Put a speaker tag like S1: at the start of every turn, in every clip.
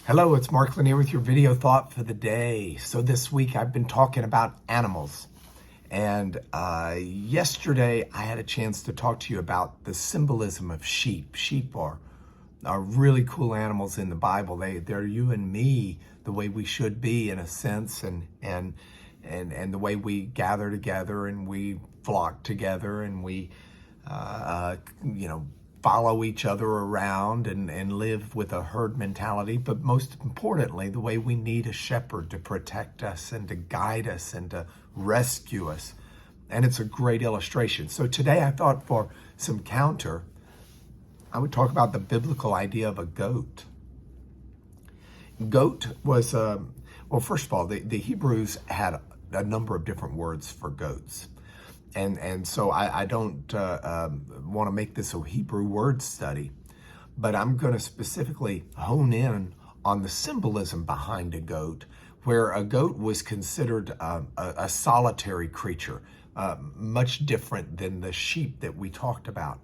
S1: Hello, it's Mark Lanier with your video thought for the day. So this week I've been talking about animals. And yesterday I had a chance to talk to you about the symbolism of sheep. Sheep are really cool animals in the Bible. They're you and me, the way we should be in a sense, and the way we gather together and we flock together and we follow each other around and live with a herd mentality. But most importantly, the way we need a shepherd to protect us and to guide us and to rescue us. And it's a great illustration. So today I thought for some counter, I would talk about the biblical idea of a goat. Goat was, well, first of all, the Hebrews had a number of different words for goats. And so I don't want to make this a Hebrew word study, but I'm going to specifically hone in on the symbolism behind a goat, where a goat was considered a solitary creature, much different than the sheep that we talked about.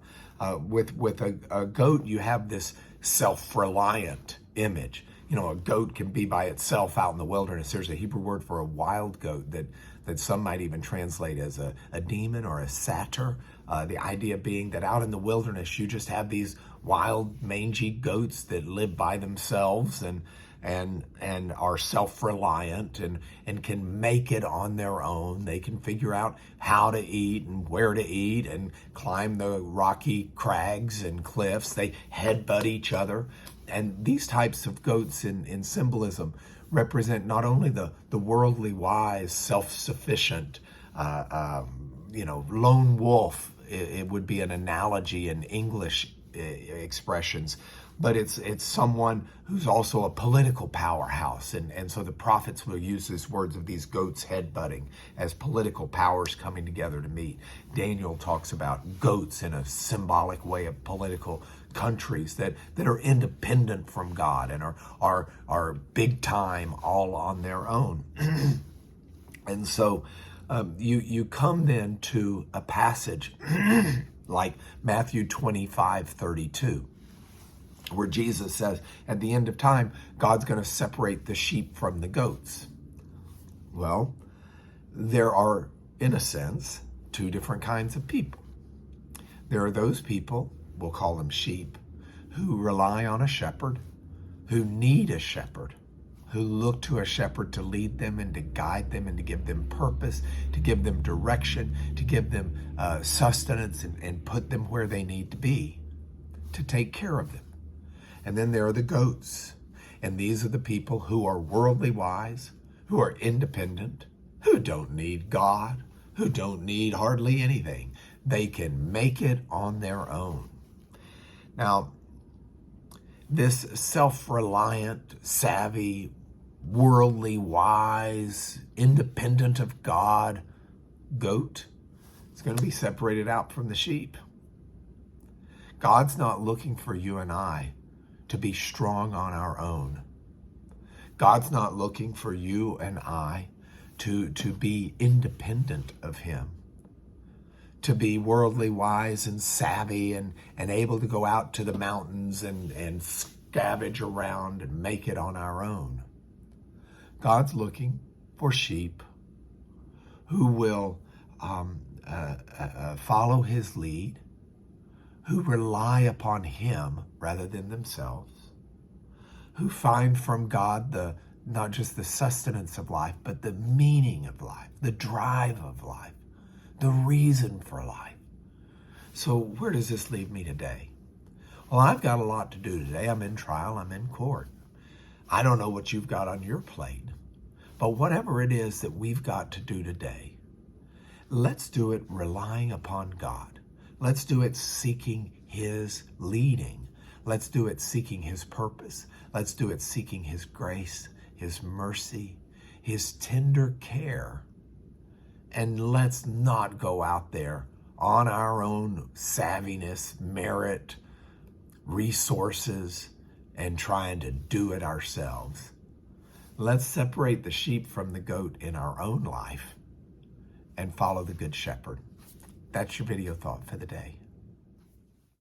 S1: With a goat, you have this self-reliant image. You know, a goat can be by itself out in the wilderness. There's a Hebrew word for a wild goat that some might even translate as a demon or a satyr. The idea being that out in the wilderness, you just have these wild, mangy goats that live by themselves and are self-reliant and can make it on their own. They can figure out how to eat and where to eat and climb the rocky crags and cliffs. They headbutt each other. And these types of goats in symbolism represent not only the worldly wise, self-sufficient, lone wolf. It would be an analogy in English expressions, but it's someone who's also a political powerhouse. And so the prophets will use these words of these goats headbutting as political powers coming together to meet. Daniel talks about goats in a symbolic way of political countries that are independent from God and are big time all on their own. And so you come then to a passage like Matthew 25:32, where Jesus says at the end of time, God's going to separate the sheep from the goats. Well, there are, in a sense, two different kinds of people. There are those people, we'll call them sheep, who rely on a shepherd, who need a shepherd, who look to a shepherd to lead them and to guide them and to give them purpose, to give them direction, to give them sustenance and put them where they need to be, to take care of them. And then there are the goats. And these are the people who are worldly wise, who are independent, who don't need God, who don't need hardly anything. They can make it on their own. Now, this self-reliant, savvy, worldly wise, independent of God goat is going to be separated out from the sheep. God's not looking for you and I to be strong on our own. God's not looking for you and I to be independent of him, to be worldly wise and savvy and able to go out to the mountains and scavenge around and make it on our own. God's looking for sheep who will follow his lead, who rely upon him rather than themselves, who find from God not just the sustenance of life, but the meaning of life, the drive of life, the reason for life. So where does this leave me today? Well, I've got a lot to do today. I'm in trial. I'm in court. I don't know what you've got on your plate, but whatever it is that we've got to do today, let's do it relying upon God. Let's do it seeking his leading. Let's do it seeking his purpose. Let's do it seeking his grace, his mercy, his tender care. And let's not go out there on our own savviness, merit, resources, and trying to do it ourselves. Let's separate the sheep from the goat in our own life and follow the Good Shepherd. That's your video thought for the day.